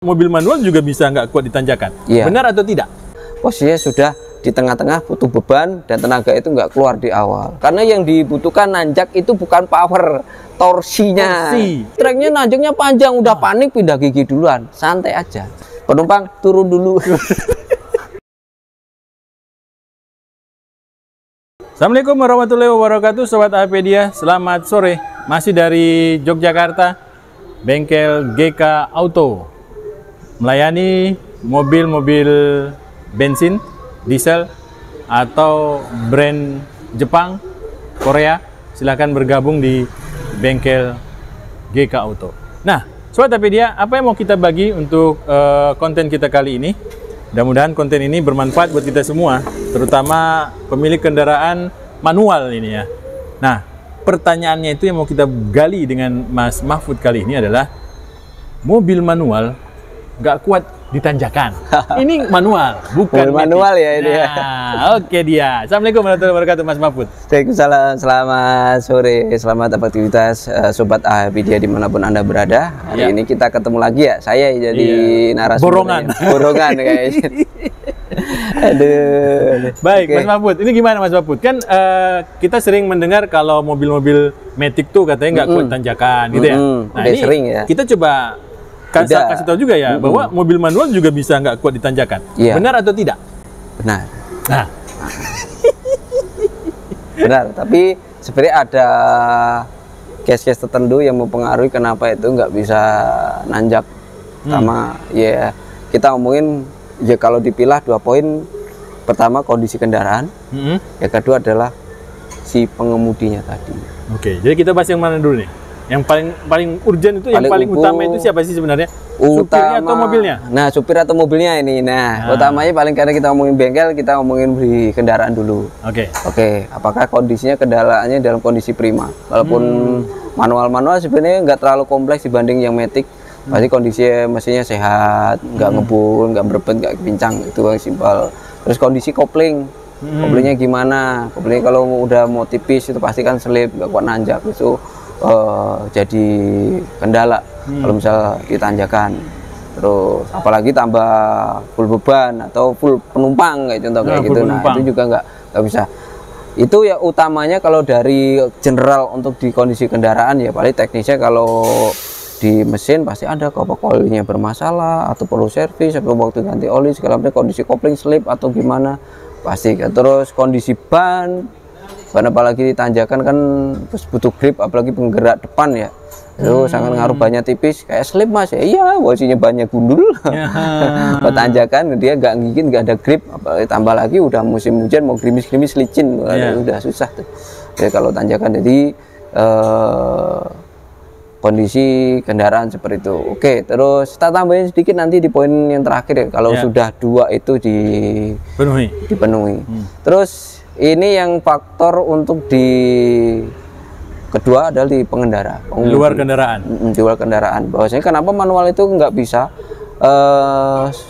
Mobil manual juga bisa nggak kuat di tanjakan. Iya. Benar atau tidak? Posisinya sudah di tengah-tengah, butuh beban dan tenaga itu nggak keluar di awal. Karena yang dibutuhkan nanjak itu bukan power, torsinya. Treknya nanjaknya panjang, udah panik pindah gigi duluan. Santai aja. Penumpang turun dulu. Assalamualaikum warahmatullahi wabarakatuh, Sobat Apedia. Selamat sore. Masih dari Yogyakarta, bengkel GK Auto melayani mobil-mobil bensin, diesel, atau brand Jepang, Korea. Silahkan bergabung di bengkel GK Auto. Nah, Sobat Apedia, apa yang mau kita bagi untuk konten kita kali ini? Mudah-mudahan konten ini bermanfaat buat kita semua, terutama pemilik kendaraan manual ini ya. Nah, pertanyaannya itu yang mau kita gali dengan Mas Mahfud kali ini adalah mobil manual nggak kuat di tanjakan. Ini manual, bukan manual ya ini. Nah, oke dia. Assalamualaikum warahmatullahi wabarakatuh, Mas Mahfud. Waalaikumsalam, selamat sore, selamat aktivitas Sobat Apedia dimanapun Anda berada. Hari ini kita ketemu lagi ya, saya jadi narasumber. Borongan kayaknya. Aduh. Baik, Mas Mahfud. Ini gimana Mas Mahfud? Kan kita sering mendengar kalau mobil-mobil Matic tuh katanya nggak kuat tanjakan, gitu ya. Nah, ini sering ya. Kita coba kasih tahu juga ya bahwa mobil manual juga bisa nggak kuat di tanjakan. Benar atau tidak? Benar. Nah, benar. Tapi sebenarnya ada case-case tertentu yang mempengaruhi kenapa itu nggak bisa nanjak. Sama ya kita ngomongin ya kalau dipilah 2 poin. Pertama kondisi kendaraan, yang kedua adalah si pengemudinya tadi. Oke, jadi kita bahas yang mana dulu nih? Yang paling urgent itu, yang paling utama itu siapa sih sebenarnya? Supirnya atau mobilnya? Nah, supir atau mobilnya ini. Nah, utamanya paling karena kita ngomongin bengkel, kita ngomongin di kendaraan dulu. Oke, apakah kondisinya kendaraannya dalam kondisi prima? Walaupun manual-manual sebenarnya nggak terlalu kompleks dibanding yang Matic. Pasti kondisinya mesinnya sehat, nggak ngebul, nggak berebet, nggak pincang, itu yang simpel. Terus kondisi kopling, koplingnya gimana? Kopling kalau udah mau tipis itu pasti kan selip, nggak kuat nanjak, itu jadi kendala kalau misal ditanjakan. Terus apalagi tambah full beban atau full penumpang kayak contoh kayak gitu. Nah, itu juga nggak bisa. Itu ya utamanya kalau dari general untuk di kondisi kendaraan ya paling teknisnya kalau di mesin pasti ada olinya bermasalah atau perlu servis atau waktu ganti oli segala macam, kondisi kopling slip atau gimana pasti. Terus kondisi ban apalagi ditanjakan kan terus butuh grip, apalagi penggerak depan ya itu sangat ngaruh, banyak tipis kayak slip mas ya. Iya, posisinya banyak gundul. Tanjakan dia nggak gigit, nggak ada grip, tambah lagi udah musim hujan mau gerimis-gerimis licin, udah susah tuh ya kalau tanjakan. Jadi kondisi kendaraan seperti itu. Oke, terus kita tambahin sedikit nanti di poin yang terakhir ya, kalau sudah 2 itu dipenuhi. Terus ini yang faktor untuk di kedua adalah di pengendara, di luar kendaraan. Di luar kendaraan. Bahwasanya kenapa manual itu nggak bisa?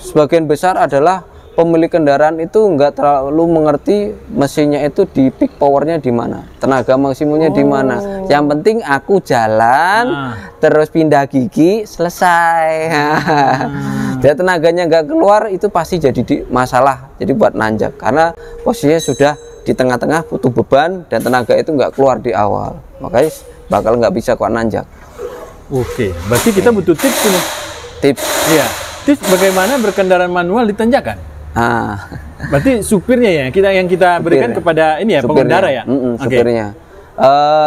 Sebagian besar adalah pemilik kendaraan itu nggak terlalu mengerti mesinnya itu di peak powernya di mana, tenaga maksimumnya di mana. Yang penting aku jalan terus pindah gigi selesai. Dia tenaganya nggak keluar itu pasti jadi masalah. Jadi buat nanjak karena posisinya sudah di tengah-tengah, butuh beban dan tenaga itu nggak keluar di awal, makanya bakal nggak bisa kuat nanjak. Oke, berarti kita butuh tips ini. Tips? Iya. Tips bagaimana berkendaraan manual di tanjakan. Berarti supirnya ya yang kita berikan kepada ini ya, pengendara ya. Supirnya.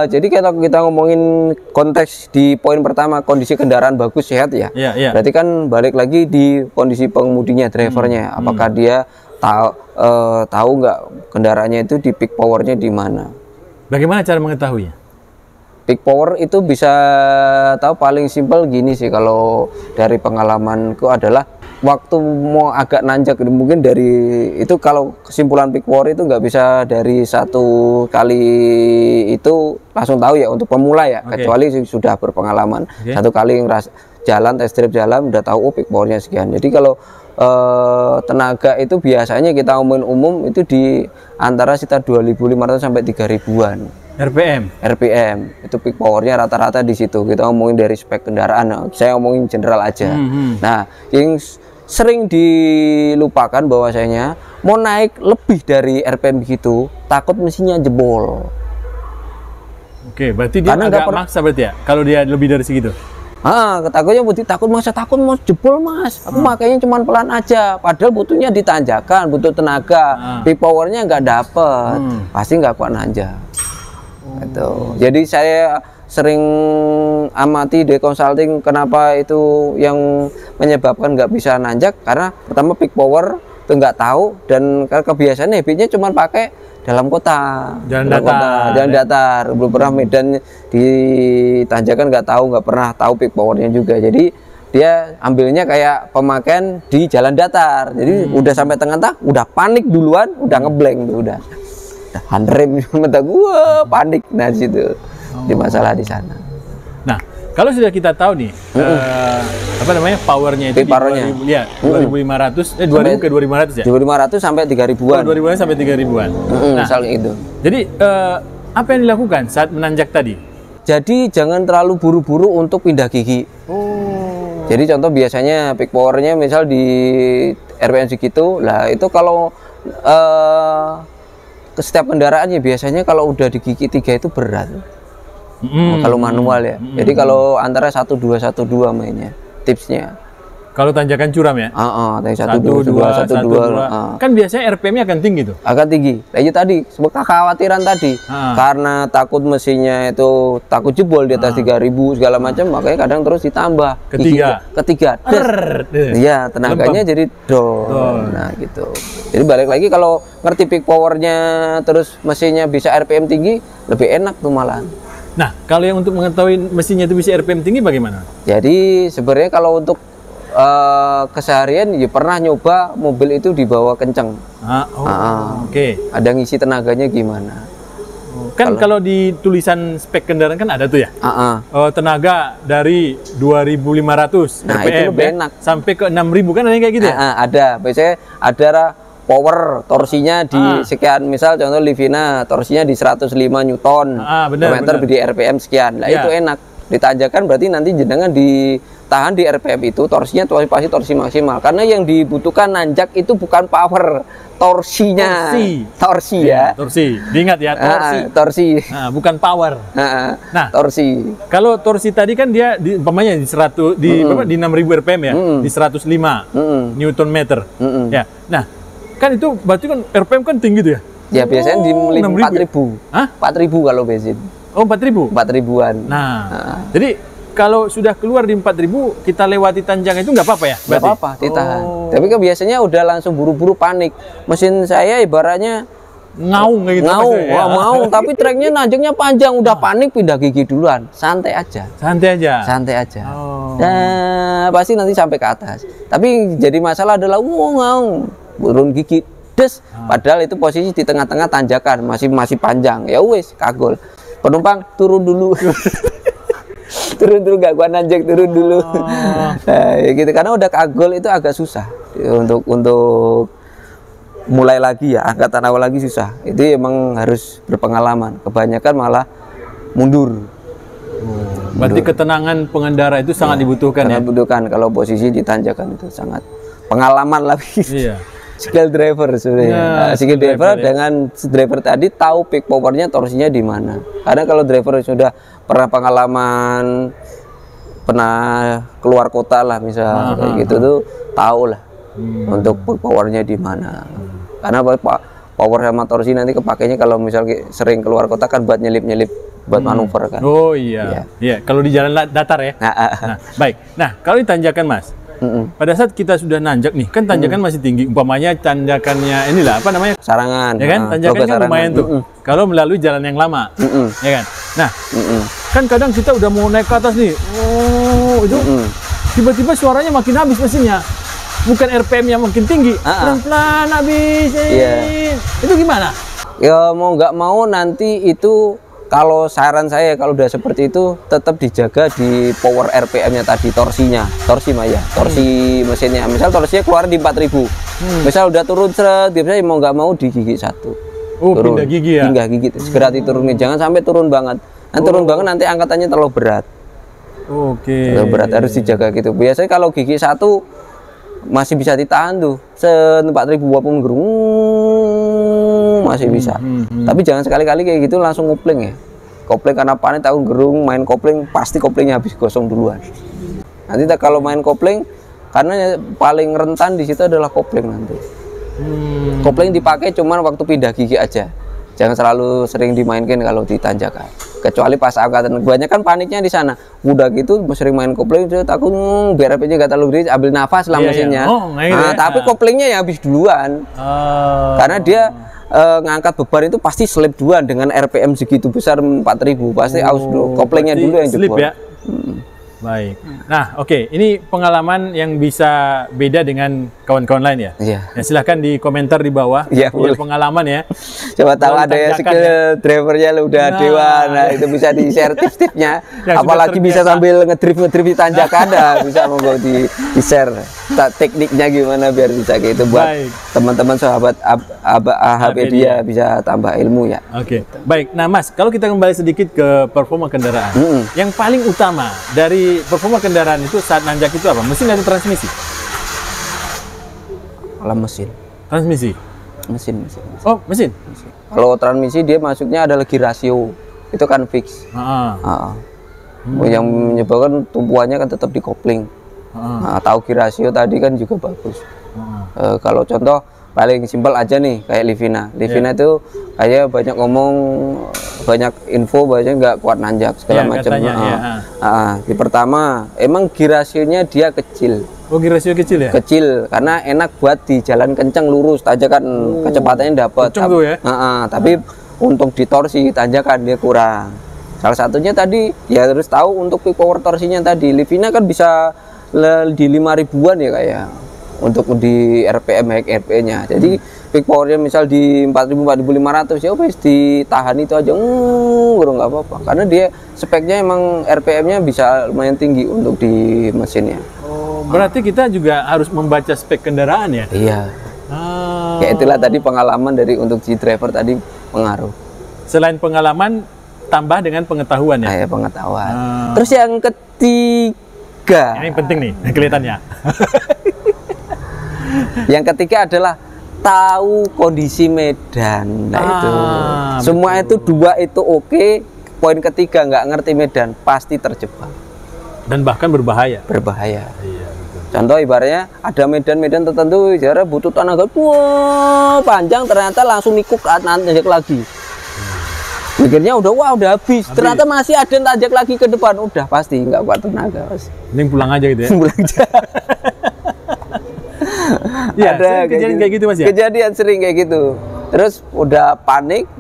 Jadi kalau kita ngomongin konteks di poin pertama kondisi kendaraan bagus sehat ya. Berarti kan balik lagi di kondisi pengemudinya, drivernya, apakah dia tahu nggak kendaraannya itu di peak powernya di mana. Bagaimana cara mengetahuinya? Peak power itu bisa tahu paling simpel gini sih, kalau dari pengalamanku adalah waktu mau agak nanjak, mungkin dari itu kalau kesimpulan peak power itu nggak bisa dari satu kali itu langsung tahu ya untuk pemula ya, kecuali sudah berpengalaman. Satu kali jalan test drive jalan udah tahu peak powernya sekian. Jadi kalau tenaga itu biasanya kita umum itu di antara sekitar 2.500 sampai 3.000-an. RPM itu peak powernya rata-rata di situ. Kita ngomongin dari spek kendaraan, saya ngomongin general aja. Nah, yang sering dilupakan bahwasanya mau naik lebih dari RPM begitu, takut mesinnya jebol. Oke, berarti dia agak maksa berarti ya, kalau dia lebih dari segitu? Takutnya takut mau jebol mas. Aku makanya cuma pelan aja. Padahal butuhnya ditanjakan, butuh tenaga. Peak powernya nggak dapet, pasti nggak kuat nanjak. Gitu. Jadi saya sering amati di consulting kenapa itu yang menyebabkan nggak bisa nanjak, karena pertama peak power itu nggak tahu, dan karena kebiasaan habitnya cuma pakai dalam kota, jalan datar, belum pernah medan ditanjakan, nggak pernah tahu peak powernya juga. Jadi dia ambilnya kayak pemakaian di jalan datar, jadi udah sampai tengah udah panik duluan, udah ngeblank tuh, udah handrem mentak, gua panik. Nah situ di masalah di sana. Nah kalau sudah kita tahu nih apa namanya powernya itu, powernya 2500 2000 ke 2500 ya, 2500 sampai 3000-an, 2000 sampai 3000-an. Nah misalnya itu. Jadi apa yang dilakukan saat menanjak tadi? Jadi jangan terlalu buru-buru untuk pindah gigi. Jadi contoh biasanya peak powernya misal di RPM segitu, lah itu kalau ke setiap kendaraannya biasanya kalau udah di gigi 3 itu berat. Kalau manual ya. Jadi kalau antara 1212 mainnya, tipsnya. Kalau tanjakan curam ya? 1212. Kan biasanya RPM-nya akan tinggi tuh. Akan tinggi. Itu tadi, kekhawatiran tadi. Karena takut mesinnya itu takut jebol di atas 3000 segala macam, makanya kadang terus ditambah. Ketiga. Iya, tenaganya jadi dol. Nah, gitu. Jadi balik lagi kalau ngerti peak powernya terus mesinnya bisa RPM tinggi, lebih enak tuh malah. Nah, kalau yang untuk mengetahui mesinnya itu bisa RPM tinggi bagaimana? Jadi sebenarnya kalau untuk keseharian ya pernah nyoba mobil itu dibawa kenceng. Oke. Ada ngisi tenaganya gimana? Kan kalau di tulisan spek kendaraan kan ada tuh ya. Tenaga dari 2500 nah, RPM itu lebih enak. Sampai ke 6000 kan ada yang kayak gitu ya? Ada. Biasanya ada power torsinya di sekian, misal contoh Livina torsinya di 105 Newton per meter di RPM sekian. Nah, itu enak. Ditanjakan berarti nanti jenengan ditahan di RPM itu, torsinya pasti torsi maksimal, karena yang dibutuhkan nanjak itu bukan power, torsinya. Torsi ya. Torsi. Diingat ya, torsi. Nah, bukan power. Nah, torsi. Kalau torsi tadi kan dia umpamanya di 100 di 6000 RPM ya, di 105 Newton meter. Ya. Nah, kan itu berarti kan RPM kan tinggi tuh ya? Ya biasanya di 4000. 4000 kalau bensin. Oh, 4000? 4000-an. Nah, jadi kalau sudah keluar di 4000, kita lewati tanjakan itu nggak apa-apa ya? Nggak apa-apa, ditahan. Tapi kan biasanya udah langsung buru-buru panik. Mesin saya ibaratnya ngaung gitu. Ngaung, tapi treknya nanjaknya panjang, udah panik pindah gigi duluan. Santai aja. Nah, pasti nanti sampai ke atas. Tapi jadi masalah adalah ngaung, turun gigi. Padahal itu posisi di tengah-tengah tanjakan, masih panjang. Ya wes, kagol. Penumpang turun dulu. turun dulu, gak kuat nanjak, turun dulu. Nah, ya gitu, karena udah kagol itu agak susah untuk mulai lagi ya, angkatan awal lagi susah. Itu emang harus berpengalaman. Kebanyakan malah mundur. Berarti ketenangan pengendara itu sangat dibutuhkan ya? Sangat dibutuhkan kalau posisi ditanjakan itu sangat pengalaman lagi. Iya. Skill driver sebenarnya. Skill driver dengan driver tadi tahu peak powernya, torsinya di mana. Karena kalau driver sudah pernah pengalaman, pernah keluar kota lah misal kayak gitu tuh tahu lah untuk peak powernya di mana. Karena power sama torsi nanti kepakainya kalau misal sering keluar kota kan buat nyelip-nyelip, buat manuver kan. Oh iya. Iya, kalau di jalan datar ya. Nah, baik. Nah, kalau ditanjakan Mas, pada saat kita sudah nanjak nih, kan tanjakan masih tinggi. Umpamanya tanjakannya inilah apa namanya? Sarangan. Ya kan? Tanjakan kan lumayan tuh. Kalau melalui jalan yang lama. Ya kan? Nah, kan kadang kita udah mau naik ke atas nih. Itu tiba-tiba suaranya makin habis mesinnya. Bukan RPM-nya makin tinggi. Pelan-pelan habis. Itu gimana? Ya mau nggak mau nanti itu, kalau saran saya kalau udah seperti itu tetap dijaga di power RPM-nya tadi, torsi mesinnya. Misal torsinya keluar di 4000, misal udah turun seret, biasanya mau nggak mau di gigi 1 pindah gigi ya? Pindah gigi, segera diturunin, jangan sampai turun banget. Nah, turun banget nanti angkatannya terlalu berat. Terlalu berat, harus dijaga gitu. Biasanya kalau gigi satu masih bisa ditahan tuh, 4.000 walaupun gerung masih bisa. Tapi jangan sekali-kali kayak gitu langsung kopling ya. Kopling karena panik tahu gerung, main kopling pasti koplingnya habis gosong duluan. Nanti kalau main kopling, karena paling rentan di situ adalah kopling nanti. Kopling dipakai cuman waktu pindah gigi aja, jangan selalu sering dimainkan kalau di tanjakan, kecuali pas angkatan. Banyak kan paniknya di sana, udah gitu sering main kopling, takut BRP-nya gak terlalu gede, ambil nafas lah mesinnya. Tapi koplingnya ya habis duluan, karena dia ngangkat beban itu pasti slip duluan dengan RPM segitu besar 4.000, pasti aus koplingnya dulu yang jebol. Ya? Baik. Nah, oke. Ini pengalaman yang bisa beda dengan kawan-kawan lain ya? Iya. Ya, silahkan di komentar di bawah. Iya, punya pengalaman ya. Coba tahu ada ya skill drivernya lu udah dewa. Nah, itu bisa di-share tips-tipsnya. Apalagi bisa sambil ngedrift di tanjakan, bisa monggo di-share tekniknya gimana biar bisa kayak itu buat teman-teman sahabat AHPedia bisa tambah ilmu ya. Oke. Baik. Nah, Mas, kalau kita kembali sedikit ke performa kendaraan. Yang paling utama dari performa kendaraan itu saat nanjak itu apa? Mesin atau transmisi? Kalau mesin. Transmisi? Mesin. Oh, mesin? Kalau transmisi dia masuknya ada lagi rasio. Itu kan fix. Yang menyebabkan tumpuannya kan tetap di kopling. Nah, tahu rasio tadi kan juga bagus. Kalau contoh paling simpel aja nih kayak Livina itu kayak banyak ngomong, banyak info, banyak nggak kuat nanjak segala macam. Di pertama emang girasionya dia kecil. Oh, girasio kecil ya? Kecil karena enak buat di jalan kencang lurus, tanjakan kecepatannya dapat. Ya? Tapi untuk di torsi tanjakan dia kurang. Salah satunya tadi ya harus tahu untuk peak power torsinya tadi. Livina kan bisa di 5.000-an ya kayak untuk di RPM RP-nya. Jadi peak powernya misal di 4.000 4.500 ya wes ditahan itu aja, nggak apa-apa. Karena dia speknya emang RPM-nya bisa lumayan tinggi untuk di mesinnya. Oh, berarti kita juga harus membaca spek kendaraan ya? Iya. Ya itulah tadi pengalaman dari untuk si driver tadi pengaruh. Selain pengalaman, tambah dengan pengetahuan ya? Pengetahuan. Terus yang ketiga. Ini penting nih kelihatannya. Yang ketiga adalah tahu kondisi medan. Nah itu semua betul. Itu dua itu oke. Poin ketiga nggak ngerti medan pasti terjebak dan bahkan berbahaya. Iya, betul. Contoh ibaratnya ada medan-medan tertentu jarak butuh tenaga panjang, ternyata langsung nikuk nanjak lagi. Mikirnya udah habis. Ternyata masih ada nanjak lagi ke depan, udah pasti nggak kuat tenaga. Mending pulang aja gitu ya. Pulang aja. Ya, ada kejadian kayak gitu Mas ya? Kejadian sering kayak gitu. Terus udah panik,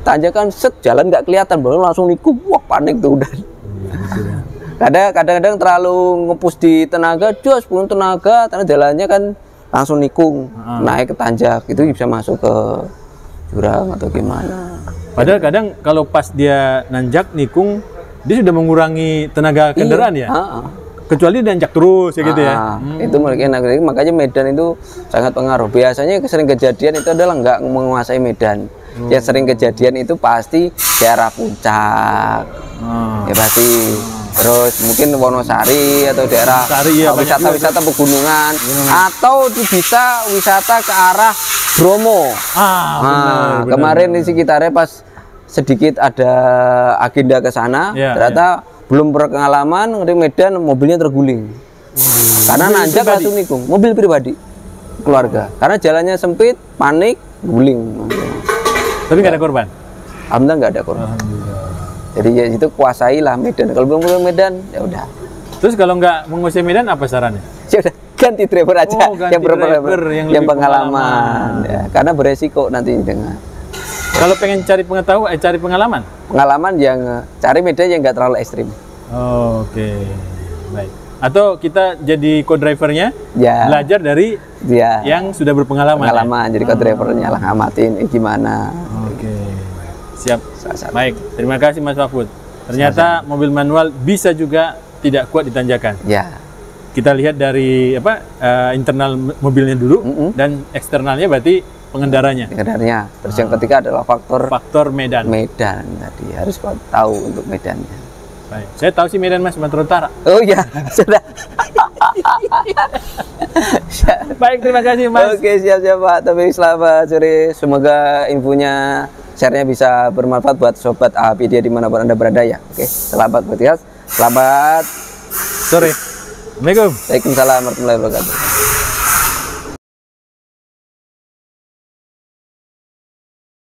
tanjakan jalan nggak kelihatan, baru langsung nikung, wah panik tuh udah. Kadang-kadang terlalu ngepus di tenaga, jos pun tenaga, karena jalannya kan langsung nikung, naik ke tanjak, itu bisa masuk ke jurang atau gimana. Padahal kadang kalau pas dia nanjak nikung, dia sudah mengurangi tenaga kendaraan ya? Kecuali nanjak terus ya gitu ya. Itu makanya medan itu sangat pengaruh. Biasanya sering kejadian itu adalah nggak menguasai medan. Yang sering kejadian itu pasti daerah puncak. Ya pasti. Terus mungkin Wonosari atau daerah wisata-wisata pegunungan, atau bisa wisata ke arah Bromo. Benar. Kemarin di sekitarnya pas sedikit ada agenda ke sana, ternyata belum berpengalaman di Medan, mobilnya terguling. Karena nanjak langsung nikung, mobil pribadi keluarga. Karena jalannya sempit, panik, guling. Tapi nggak ada korban? Alhamdulillah nggak ada korban. Jadi ya itu kuasailah Medan. Kalau belum punya Medan, ya udah. Terus kalau nggak menguasai Medan, apa sarannya? Ya udah, ganti driver aja yang pengalaman. Ya, karena beresiko nanti dengan. Kalau pengen cari pengetahuan, cari pengalaman? Pengalaman yang cari medan yang nggak terlalu ekstrim. Oke, baik. Atau kita jadi co-drivernya, belajar dari yang sudah berpengalaman. Jadi co-drivernya lah ngamatin gimana. Oke, siap. Baik, terima kasih Mas Mahfud. Ternyata mobil manual bisa juga tidak kuat di tanjakan. Kita lihat dari internal mobilnya dulu dan eksternalnya berarti pengendaranya. Terus yang ketiga adalah faktor medan. Medan tadi harus tahu untuk medannya. Baik. Saya tahu sih Medan Mas, Sumatera Utara. Oh iya, sudah. Baik, terima kasih Mas. Oke, siap-siap Pak. Tapi selamat sore. Semoga infonya, share-nya bisa bermanfaat buat sobat APedia dimanapun Anda berada ya. Oke, selamat bertugas. Selamat sore. Assalamualaikum. Waalaikumsalam warahmatullahi wabarakatuh.